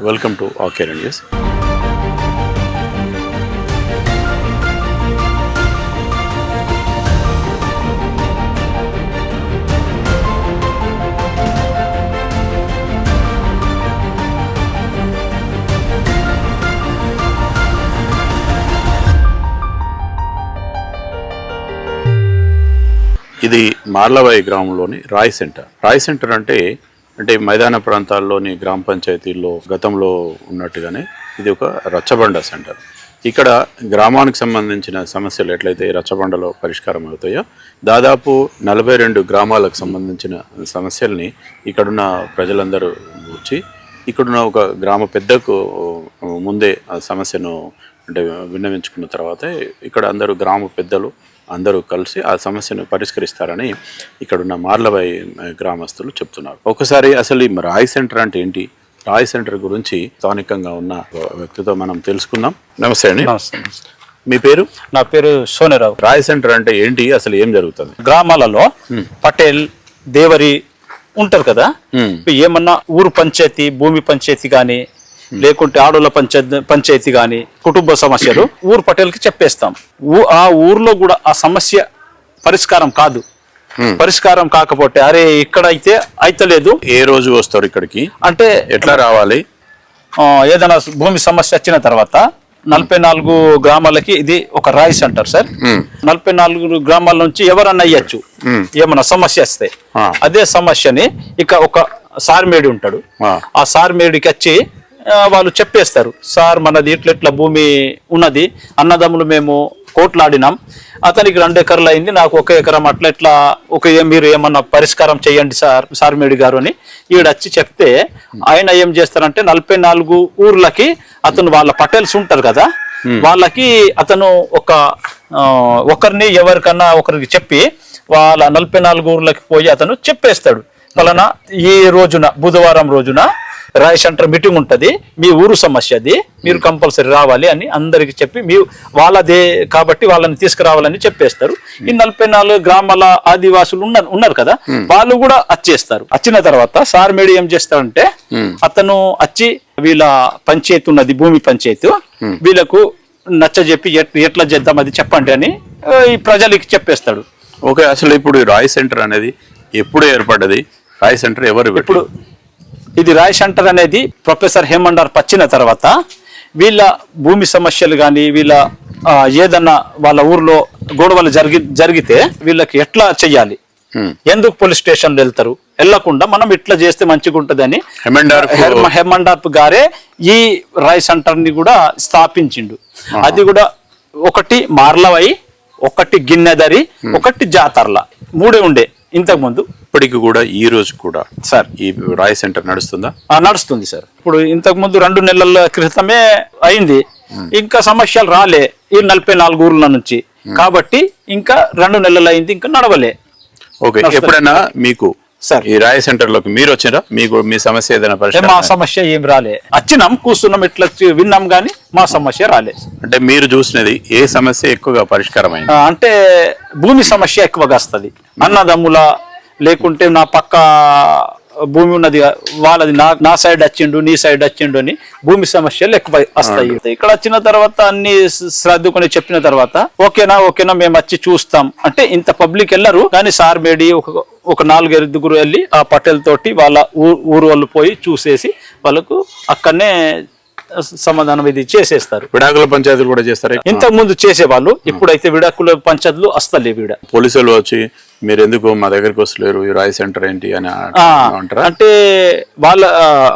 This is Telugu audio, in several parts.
Welcome to ఆకేర్ news. ఇది మార్లవాయి గ్రామంలోని రాయ్ సెంటర్ అంటే మైదాన ప్రాంతాల్లోని గ్రామ పంచాయతీల్లో గతంలో ఉన్నట్టుగానే ఇది ఒక రచ్చబండ సెంటర్. ఇక్కడ గ్రామానికి సంబంధించిన సమస్యలు ఎట్లయితే రచ్చబండలో పరిష్కారం అవుతాయో దాదాపు 42 గ్రామాలకు సంబంధించిన సమస్యల్ని ఇక్కడున్న ప్రజలందరూ వచ్చి ఇక్కడున్న ఒక గ్రామ పెద్దకు ముందే ఆ సమస్యను అంటే విన్నవించుకున్న తర్వాత ఇక్కడ అందరూ గ్రామ పెద్దలు అందరూ కలిసి ఆ సమస్యను పరిష్కరిస్తారని ఇక్కడున్న మార్లవాయి గ్రామస్తులు చెప్తున్నారు. ఒకసారి అసలు ఈ రాయ్ సెంటర్ అంటే ఏంటి, రాయ్ సెంటర్ గురించి స్థానికంగా ఉన్న వ్యక్తితో మనం తెలుసుకుందాం. నమస్తే అండి. మీ పేరు? నా పేరు సోనేరావు. రాయ్ సెంటర్ అంటే ఏంటి, అసలు ఏం జరుగుతుంది? గ్రామాలలో పటేల్ దేవరి ఉంటారు కదా, ఏమన్నా ఊరు పంచాయతీ భూమి పంచాయతీ గాని లేకుంటే ఆడోళ్ళ పంచాయతీ గాని కుటుంబ సమస్యలు ఊరు పటేల్కి చెప్పేస్తాం. ఆ ఊర్లో కూడా ఆ సమస్య పరిష్కారం కాదు, పరిష్కారం కాకపోతే అరే ఇక్కడ అయితే అయితలేదు. ఏ రోజు వస్తారు ఇక్కడికి అంటే ఎట్లా రావాలి? ఏదైనా భూమి సమస్య వచ్చిన తర్వాత 44 గ్రామాలకి ఇది ఒక రాయ్ సెంటర్ సార్. 44 గ్రామాల నుంచి ఎవరన్నా అయ్యచ్చు ఏమన్నా సమస్య వస్తే. అదే సమస్యని ఇక ఒక సార్మేడి ఉంటాడు, ఆ సార్మేడికి వచ్చి వాళ్ళు చెప్పేస్తారు, సార్ మనది ఇట్లా భూమి ఉన్నది, అన్నదమ్ములు మేము కోట్లాడినాం, అతనికి 2 ఎకరాలు అయింది, నాకు 1 ఎకరం, అట్లా మీరు ఏమన్నా పరిష్కారం చేయండి సార్మేడి గారు అని ఈడొచ్చి చెప్తే ఆయన ఏం చేస్తారంటే 44 ఊర్లకి అతను వాళ్ళ పటేల్స్ ఉంటారు కదా వాళ్ళకి అతను ఒకరిని ఎవరికన్నా ఒకరికి చెప్పి వాళ్ళ 44 ఊర్లకి పోయి అతను చెప్పేస్తాడు, ఫలానా ఈ రోజున బుధవారం రోజున రాయ్ సెంటర్ మీటింగ్ ఉంటది, మీ ఊరు సమస్య అది, మీరు కంపల్సరీ రావాలి అని అందరికి చెప్పి వాళ్ళదే కాబట్టి వాళ్ళని తీసుకురావాలని చెప్పేస్తారు. ఈ 44 గ్రామాల ఆదివాసులు ఉన్నారు కదా వాళ్ళు కూడా వచ్చేస్తారు. వచ్చిన తర్వాత సార్మేడి ఏం చేస్తారంటే అతను వచ్చి వీళ్ళ పంచాయతీ ఉన్నది భూమి పంచాయతీ, వీళ్ళకు నచ్చజెప్పి ఎట్లా చేద్దాం అది చెప్పండి అని ఈ ప్రజలకి చెప్పేస్తాడు. ఓకే, అసలు ఇప్పుడు రాయ్ సెంటర్ అనేది ఎప్పుడు ఏర్పడ్డది? రాయ్ సెంటర్ ఎవరు? ఇప్పుడు ఇది రాయ్ సెంటర్ అనేది ప్రొఫెసర్ హేమండార్ఫ్ వచ్చిన తర్వాత వీళ్ళ భూమి సమస్యలు కానీ వీళ్ళ ఏదన్నా వాళ్ళ ఊర్లో గొడవలు జరిగితే వీళ్ళకి ఎట్లా చెయ్యాలి, ఎందుకు పోలీస్ స్టేషన్లు వెళ్తారు, వెళ్లకుండా మనం ఇట్లా చేస్తే మంచిగా ఉంటదని హేమండార్ఫ్ గారే ఈ రాయ్ సెంటర్ ని కూడా స్థాపించిండు. అది కూడా ఒకటి మార్లవాయి, ఒకటి గిన్నెదరి, ఒకటి జాతర్ల, 3 ఉండే ఇంతకు ముందు. ఇప్పటికి కూడా ఈ రోజు కూడా సార్ ఈ రాయ్ సెంటర్ నడుస్తుందా? నడుస్తుంది సార్. ఇప్పుడు ఇంతకు ముందు 2 నెలల క్రితమే అయింది, ఇంకా సమస్యలు రాలే ఈ 44 ఊర్ల నుంచి, కాబట్టి ఇంకా 2 నెలలు అయింది, ఇంకా నడవలే. ఓకే, ఎప్పుడైనా మీకు సార్ ఈ రాయ్ సెంటర్ లోకి మీరు వచ్చినా మీ సమస్య ఏదైనా పరిష్కారం? మా సమస్య ఏం రాలే, వచ్చినాం కూర్చున్నాం ఇట్లా విన్నాం గానీ మా సమస్య రాలే. అంటే మీరు చూసినది ఏ సమస్య ఎక్కువగా పరిష్కారం అయింది? అంటే భూమి సమస్య ఎక్కువగా వస్తుంది, అన్నదమ్ముల లేకుంటే నా పక్క భూమి ఉన్నది వాళ్ళది నా సైడ్ వచ్చిండు నీ సైడ్ వచ్చిండు అని భూమి సమస్యలు ఎక్కువ వస్తాయి. ఇక్కడ వచ్చిన తర్వాత అన్ని శ్రద్ధకొని చెప్పిన తర్వాత ఓకేనా మేము వచ్చి చూస్తాం అంటే ఇంత పబ్లిక్ వెళ్ళరు కానీ సార్మేడి ఒక 4-5 వెళ్ళి ఆ పటేల్ తోటి వాళ్ళ ఊరు వాళ్ళు పోయి చూసేసి వాళ్ళకు అక్కడనే సమాధానం ఇది చేసేస్తారు. విడాకుల పంచాయతీలు కూడా చేస్తారు. ఇంతకు ముందు చేసేవాళ్ళు, ఇప్పుడైతే విడాకుల పంచాయతీలు వస్తలేవు. పోలీసులు వచ్చి మీరు ఎందుకు మా దగ్గరికి వస్తలేరు, ఈ రాయ్ సెంటర్ ఏంటి అని అంటారా? అంటే వాళ్ళ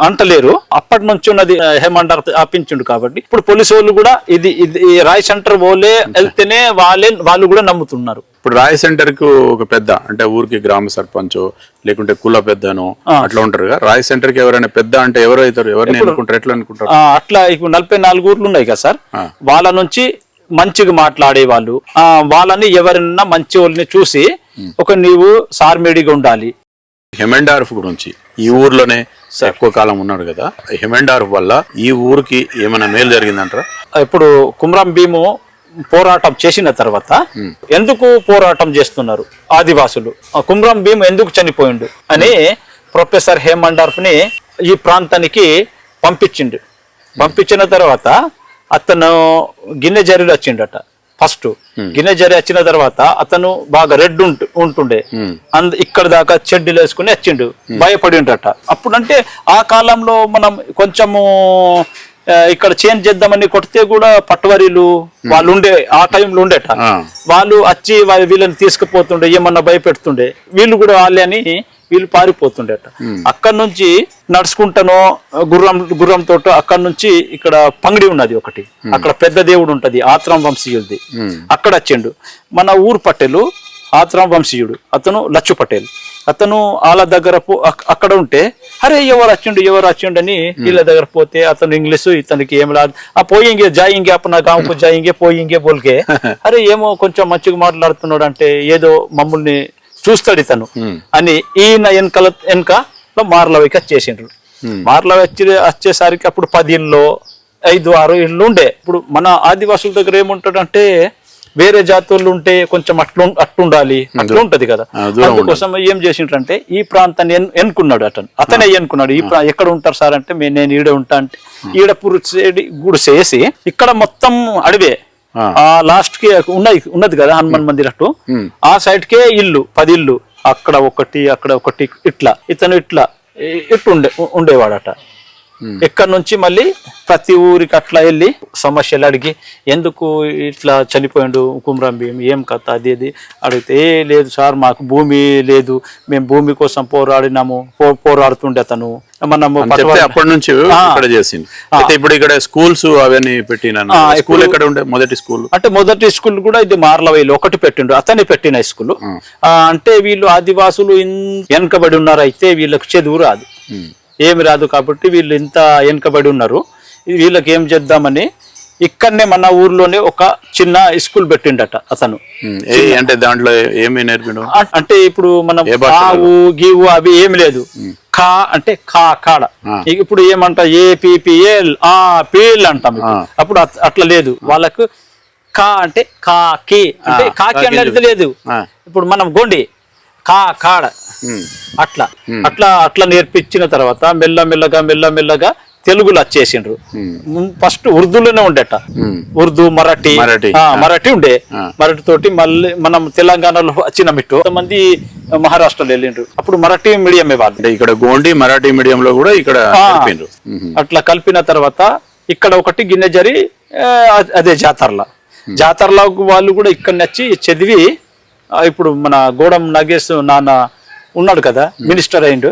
అంటలేరు, అప్పటి నుంచి ఉన్నది హేమండార్ఫ్ ఆపించిండు కాబట్టి ఇప్పుడు పోలీసు వాళ్ళు కూడా ఇది రాయ్ సెంటర్ పోలే వెళ్తేనే వాళ్ళు కూడా నమ్ముతున్నారు. ఇప్పుడు రాయ్ సెంటర్ కు ఒక పెద్ద అంటే ఊరికి గ్రామ సర్పంచ్ లేకుంటే కుల పెద్దను అట్లా ఉంటారు కదా, రాయ్ సెంటర్ కి ఎవరైనా పెద్ద అంటే ఎవరు అవుతారు, ఎవరిని అనుకుంటారు, ఎట్లా అనుకుంటారు? అట్లా ఇప్పుడు 44 ఊర్లు ఉన్నాయి కదా సార్, వాళ్ళ నుంచి మంచిగా మాట్లాడే వాళ్ళు, వాళ్ళని ఎవరైనా మంచి వాళ్ళని చూసి నీవు సార్మేడిగా ఉండాలి. హేమండార్ఫ్ గురించి ఈ ఊర్లోనే ఎక్కువ కాలం ఉన్నాడు కదా, హేమండార్ఫ్ వల్ల ఈ ఊరికి ఏమైనా మేలు జరిగిందంటారా? ఇప్పుడు కుమ్రం భీము పోరాటం చేసిన తర్వాత ఎందుకు పోరాటం చేస్తున్నారు ఆదివాసులు, కుమ్రం భీము ఎందుకు చనిపోయిండు అని ప్రొఫెసర్ హేమండార్ఫ్ ని ఈ ప్రాంతానికి పంపించిన తర్వాత అతను గిన్నె జరీలు వచ్చిండట ఫస్ట్. గిన్నె జరి వచ్చిన తర్వాత అతను బాగా రెడ్ ఉంటుండే, ఇక్కడ దాకా చెడ్డీలు వేసుకుని వచ్చిండు, భయపడిండట. అప్పుడంటే ఆ కాలంలో మనం కొంచెము ఇక్కడ చేంజ్ చేద్దామని కొడితే కూడా పట్టువరీలు వాళ్ళు ఉండే, ఆ టైంలో ఉండేట. వాళ్ళు వచ్చి వీళ్ళని తీసుకుపోతుండే, ఏమన్నా భయపెడుతుండే. వీళ్ళు కూడా వాళ్ళే అని వీళ్ళు పారిపోతుండేట. అక్కడ నుంచి నడుచుకుంటానో గుర్రంతో అక్కడ నుంచి ఇక్కడ పంగిడి ఉన్నది ఒకటి, అక్కడ పెద్ద దేవుడు ఉంటది ఆత్రం వంశీయుడిది. అక్కడ వచ్చిండు మన ఊరు పటేలు, ఆత్రం వంశీయుడు అతను లచ్చు పటేల్. అతను వాళ్ళ దగ్గర అక్కడ ఉంటే అరే ఎవరు వచ్చిండు అని వీళ్ళ దగ్గర పోతే అతను ఇంగ్లీషు ఇతనికి ఏం రాదు. పోయింగే జాయింగే అప్పుడు గాంకు జాయింగే పోయింగే బోల్కే, అరే ఏమో కొంచెం మంచిగా మాట్లాడుతున్నాడు అంటే ఏదో మమ్మల్ని చూస్తాడు ఇతను అని ఈయన వెనకలో మార్లవైకి వచ్చేసిండ్రు. మార్లవై వచ్చేసరికి అప్పుడు 10 ఇళ్ళు 5-6 ఇళ్ళు ఉండే. ఇప్పుడు మన ఆదివాసుల దగ్గర ఏముంటాడంటే వేరే జాతులు ఉంటే కొంచెం అట్లుండాలి, అట్లా ఉంటది కదా. అందుకోసం ఏం చేసిండ్రంటే ఈ ప్రాంతాన్ని ఎన్నుకున్నాడు అతనే ఎన్నుకున్నాడు. ఎక్కడ ఉంటారు సార్ అంటే నేను ఈడ ఉంటా అంటే ఈడ గుడిసేసి ఇక్కడ మొత్తం అడివే. ఆ లాస్ట్ కి ఉన్నది కదా హనుమాన్ మందిర్ అటు, ఆ సైడ్ కే ఇల్లు 10 ఇళ్ళు, అక్కడ ఒకటి ఇట్లా ఇతను ఇట్లా ఉండేవాడట. ఇక్కడ నుంచి మళ్ళీ ప్రతి ఊరికి అట్లా వెళ్ళి సమస్యలు అడిగి ఎందుకు ఇట్లా చనిపోయిండు కుమ్రం భీమ్ ఏం కథ అది అడిగితే లేదు సార్ మాకు భూమి లేదు, మేము భూమి కోసం పోరాడుతుండే అతను. మనము అప్పటి నుంచి చేసింది. ఇప్పుడు ఇక్కడ స్కూల్స్ అవన్నీ పెట్టిన స్కూల్ ఎక్కడ ఉండే మొదటి స్కూల్ అంటే మొదటి స్కూల్ కూడా ఇది మార్లవైలో ఒకటి పెట్టిండు, అతనే పెట్టిన స్కూల్. అంటే వీళ్ళు ఆదివాసులు వెనకబడి ఉన్నారు, అయితే వీళ్ళకి చదువు రాదు, ఏమి రాదు. కాబట్టి వీళ్ళు ఇంత వెనకబడి ఉన్నారు, వీళ్ళకి ఏం చేద్దామని ఇక్కడనే మన ఊర్లోనే ఒక చిన్న స్కూల్ పెట్టిండట అతను. అంటే దాంట్లో ఏమి నేర్పిండు అంటే ఇప్పుడు మనం కావు గీవు అవి ఏమి లేదు, కా అంటే కాడ. ఇప్పుడు ఏమంటా ఏపీఎల్ పీల్ అంటాం. అప్పుడు అట్లా లేదు వాళ్ళకు. కా అంటే కాకి అంటే కాకి అనేది లేదు. ఇప్పుడు మనం గొండి కాడ అట్లా నేర్పించిన తర్వాత మెల్లమెల్లగా తెలుగులో వచ్చేసిండ్రు. ఫస్ట్ ఉర్దూలోనే ఉండేట, ఉర్దూ మరాఠీ ఉండే. మరాఠీ తోటి మళ్ళీ మనం తెలంగాణలో వచ్చిన మిట్టు మంది మహారాష్ట్రలో వెళ్ళిండ్రు. అప్పుడు మరాఠీ మీడియమే వాళ్ళు. ఇక్కడ గోండి మరాఠీ మీడియం లో కూడా ఇక్కడ అట్లా కలిపిన తర్వాత ఇక్కడ ఒకటి గిన్నె జరి అదే జాతరలా వాళ్ళు కూడా ఇక్కడ నచ్చి చదివి ఇప్పుడు మన గోడం నాగేశ్ నాన్న ఉన్నాడు కదా మినిస్టర్ అయిండు,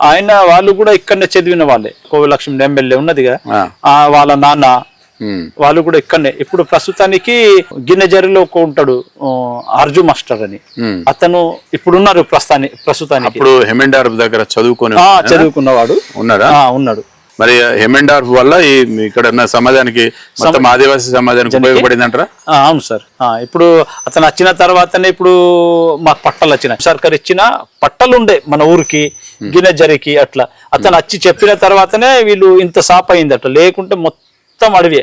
ఆయన వాళ్ళు కూడా ఇక్కడనే చదివిన వాళ్ళే. కోవిలక్ష్మి ఎమ్మెల్యే ఉన్నదిగా వాళ్ళ నాన్న వాళ్ళు కూడా ఇక్కడనే. ఇప్పుడు ప్రస్తుతానికి గిన్నెజరిలో ఉంటాడు అర్జు మాస్టర్ అని, అతను ఇప్పుడు ఉన్నారు ప్రస్తుతానికి. దగ్గర చదువుకున్నవాడు ఉన్నాడు. మరి హెమెండార్ఫ్ వల్ల ఇక్కడ ఉన్న సమాజానికి మొత్తం ఆదివాసీ సమాజానికి ఉపయోగపడింది అంటారా? అవును సార్. ఇప్పుడు అతను వచ్చిన తర్వాతనే ఇప్పుడు మాకు పట్టాలు వచ్చినాయి, సర్కార్ ఇచ్చిన పట్టాలు ఉండే మన ఊరికి గిన్నె జరిగి అట్లా. అతను వచ్చి చెప్పిన తర్వాతనే వీళ్ళు ఇంత సాప్ అయిందట, లేకుంటే మొత్తం అడవి.